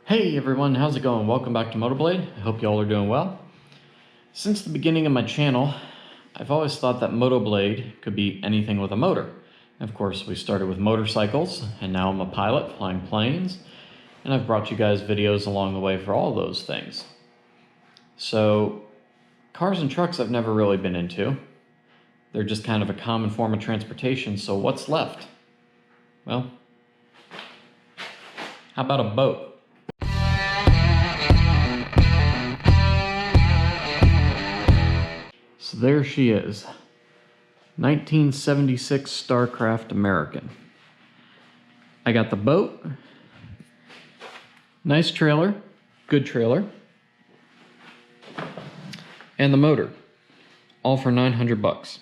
Hey everyone, how's it going? Welcome back to Motoblade. I hope you all are doing well. Since the beginning of my channel, I've always thought that Motoblade could be anything with a motor. Of course, we started with motorcycles, and now I'm a pilot flying planes, and I've brought you guys videos along the way for all those things. So, cars and trucks I've never really been into. They're just kind of a common form of transportation, so what's left? Well, how about a boat? So there she is, 1976 Starcraft American. I got the boat, nice trailer, good trailer, and the motor, all for 900 bucks.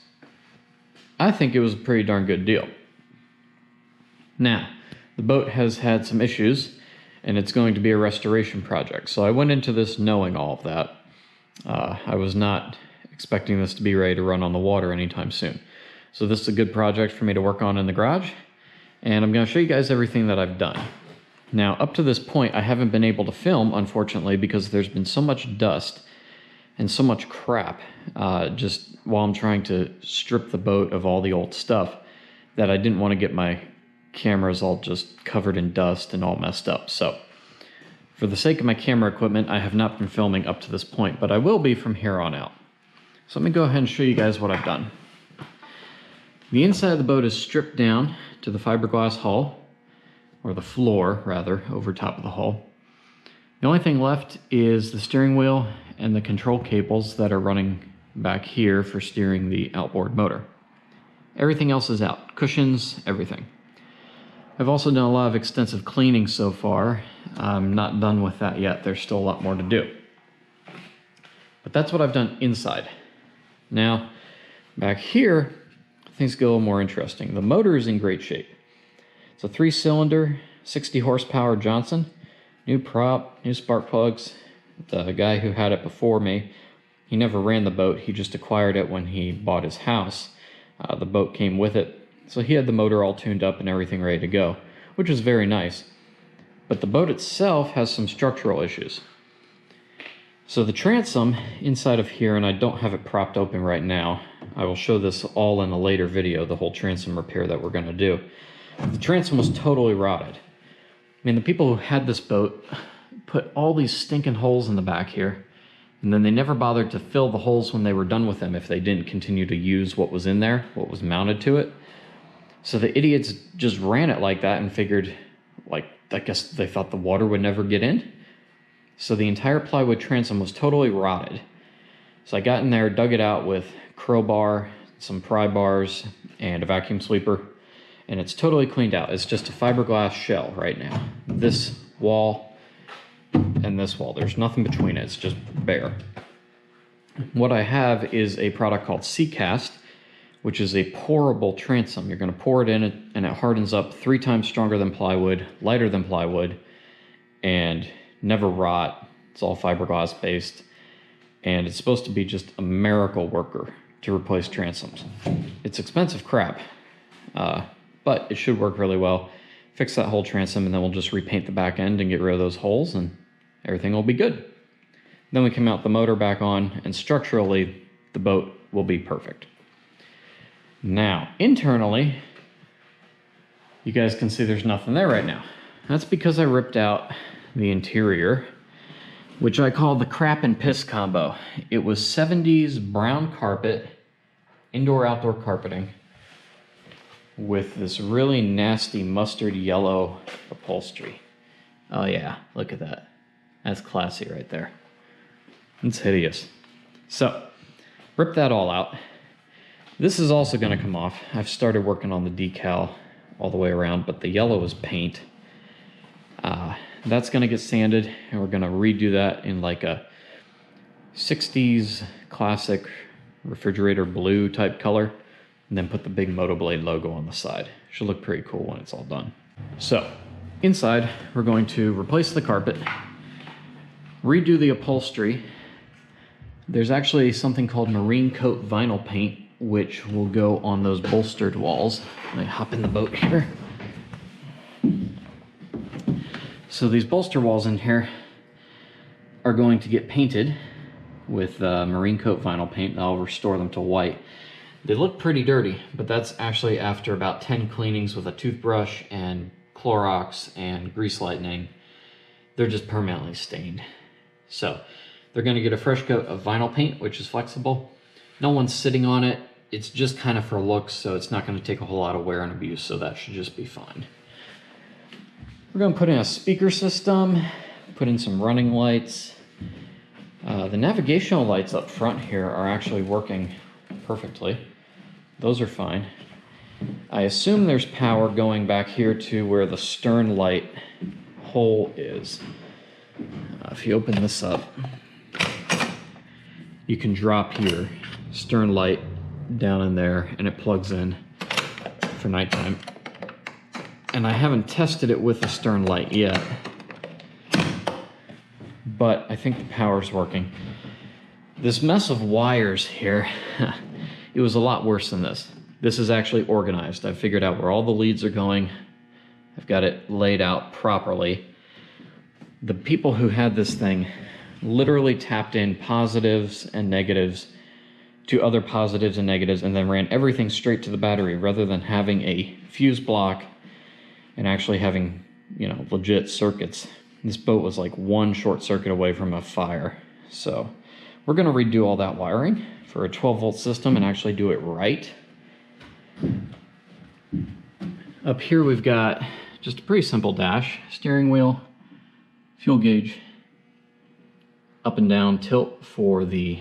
I think it was a pretty darn good deal. Now, the boat has had some issues, and it's going to be a restoration project. So I went into this knowing all of that. I was not expecting this to be ready to run on the water anytime soon. So this is a good project for me to work on in the garage, and I'm going to show you guys everything that I've done. Now, up to this point, I haven't been able to film, unfortunately, because there's been so much dust and so much crap just while I'm trying to strip the boat of all the old stuff that I didn't want to get my cameras all just covered in dust and all messed up. So for the sake of my camera equipment, I have not been filming up to this point, but I will be from here on out. So let me go ahead and show you guys what I've done. The inside of the boat is stripped down to the fiberglass hull, or the floor rather, over top of the hull. The only thing left is the steering wheel and the control cables that are running back here for steering the outboard motor. Everything else is out, cushions, everything. I've also done a lot of extensive cleaning so far. I'm not done with that yet, there's still a lot more to do. But that's what I've done inside. Now, back here, things get a little more interesting. The motor is in great shape. It's a 3-cylinder, 60 horsepower Johnson, new prop, new spark plugs. The guy who had it before me, he never ran the boat, he just acquired it when he bought his house. The boat came with it, so he had the motor all tuned up and everything ready to go, which was very nice. But the boat itself has some structural issues. So the transom inside of here, and I don't have it propped open right now. I will show this all in a later video, the whole transom repair that we're going to do. The transom was totally rotted. I mean, the people who had this boat put all these stinking holes in the back here, and then they never bothered to fill the holes when they were done with them if they didn't continue to use what was in there, what was mounted to it. So the idiots just ran it like that and figured, like, I guess they thought the water would never get in. So the entire plywood transom was totally rotted. So I got in there, dug it out with crowbar, some pry bars, and a vacuum sweeper, and it's totally cleaned out. It's just a fiberglass shell right now. This wall and this wall, there's nothing between it, it's just bare. What I have is a product called Cast, which is a pourable transom. You're going to pour it in and it hardens up 3 times stronger than plywood, lighter than plywood, and never rot. It's all fiberglass based, and it's supposed to be just a miracle worker to replace transoms. It's expensive crap, but it should work really well. Fix that whole transom, and then we'll just repaint the back end and get rid of those holes, and everything will be good. Then we can mount the motor back on, and structurally, the boat will be perfect. Now, internally, you guys can see there's nothing there right now. That's because I ripped out the interior, which I call the crap and piss combo. It was 70s brown carpet, indoor-outdoor carpeting, with this really nasty mustard yellow upholstery. Oh yeah, look at that. That's classy right there. It's hideous. So, rip that all out. This is also going to come off. I've started working on the decal all the way around, but the yellow is paint. That's going to get sanded, and we're going to redo that in like a 60s classic refrigerator blue type color, and then put the big Motoblade logo on the side. Should look pretty cool when it's all done. So, inside, we're going to replace the carpet, redo the upholstery. There's actually something called marine coat vinyl paint, which will go on those bolstered walls. Let me hop in the boat here. So these bolster walls in here are going to get painted with marine coat vinyl paint. I'll restore them to white. They look pretty dirty, but that's actually after about 10 cleanings with a toothbrush and Clorox and grease lightning. They're just permanently stained. So they're going to get a fresh coat of vinyl paint, which is flexible. No one's sitting on it. It's just kind of for looks, so it's not going to take a whole lot of wear and abuse, so that should just be fine. We're going to put in a speaker system, put in some running lights. The navigational lights up front here are actually working perfectly. Those are fine. I assume there's power going back here to where the stern light hole is. If you open this up, you can drop your stern light down in there and it plugs in for nighttime. And I haven't tested it with the stern light yet, but I think the power's working. This mess of wires here, it was a lot worse than this. This is actually organized. I've figured out where all the leads are going. I've got it laid out properly. The people who had this thing literally tapped in positives and negatives to other positives and negatives and then ran everything straight to the battery rather than having a fuse block and actually having, you know, legit circuits. This boat was like one short circuit away from a fire. So we're gonna redo all that wiring for a 12-volt system and actually do it right. Up here we've got just a pretty simple dash, steering wheel, fuel gauge, up and down tilt for the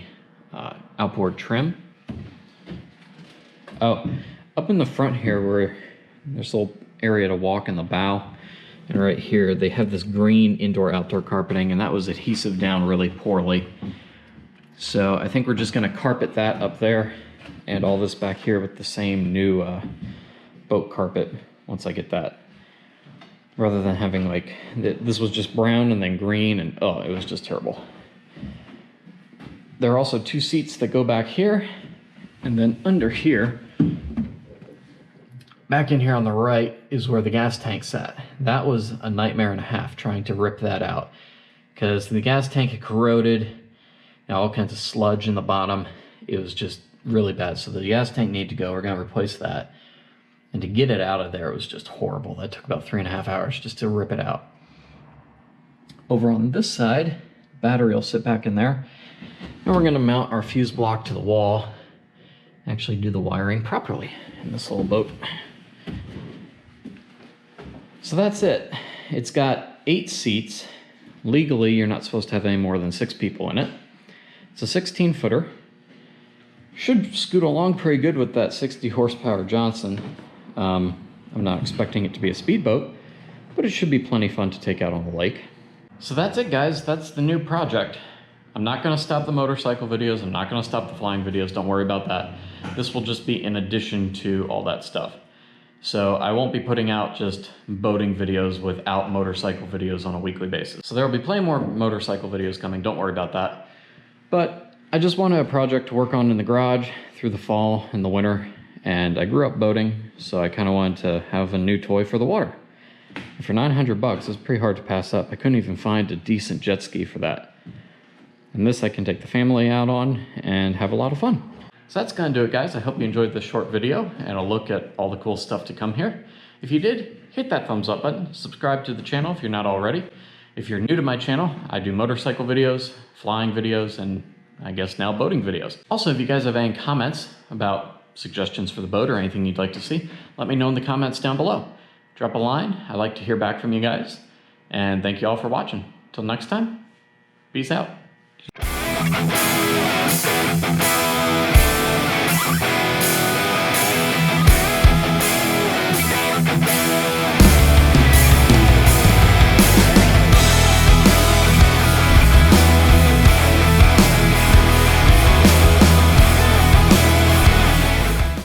outboard trim. Oh, up in the front here where there's a little area to walk in the bow, and right here they have this green indoor-outdoor carpeting, and that was adhesive down really poorly. So I think we're just going to carpet that up there and all this back here with the same new boat carpet once I get that. Rather than having like, this was just brown and then green, and oh, it was just terrible. There are also two seats that go back here, and then under here, back in here on the right is where the gas tank sat. That was a nightmare and a half trying to rip that out because the gas tank had corroded and all kinds of sludge in the bottom. It was just really bad. So the gas tank needed to go. We're going to replace that. And to get it out of there, it was just horrible. That took about 3.5 hours just to rip it out. Over on this side, battery will sit back in there. And we're going to mount our fuse block to the wall, actually do the wiring properly in this little boat. So that's it. It's got 8 seats. Legally, you're not supposed to have any more than 6 people in it. It's a 16-footer. Should scoot along pretty good with that 60 horsepower Johnson. I'm not expecting it to be a speedboat, but it should be plenty fun to take out on the lake. So that's it, guys. That's the new project. I'm not going to stop the motorcycle videos. I'm not going to stop the flying videos. Don't worry about that. This will just be in addition to all that stuff. So I won't be putting out just boating videos without motorcycle videos on a weekly basis. So there will be plenty more motorcycle videos coming. Don't worry about that. But I just wanted a project to work on in the garage through the fall and the winter. And I grew up boating, so I kind of wanted to have a new toy for the water. And for $900, it's pretty hard to pass up. I couldn't even find a decent jet ski for that. And this I can take the family out on and have a lot of fun. So that's gonna do it, guys. I hope you enjoyed this short video and a look at all the cool stuff to come here. If you did, hit that thumbs up button, subscribe to the channel if you're not already. If you're new to my channel, I do motorcycle videos, flying videos, and I guess now boating videos. Also, if you guys have any comments about suggestions for the boat or anything you'd like to see, let me know in the comments down below. Drop a line. I like to hear back from you guys. And thank you all for watching. Till next time, peace out.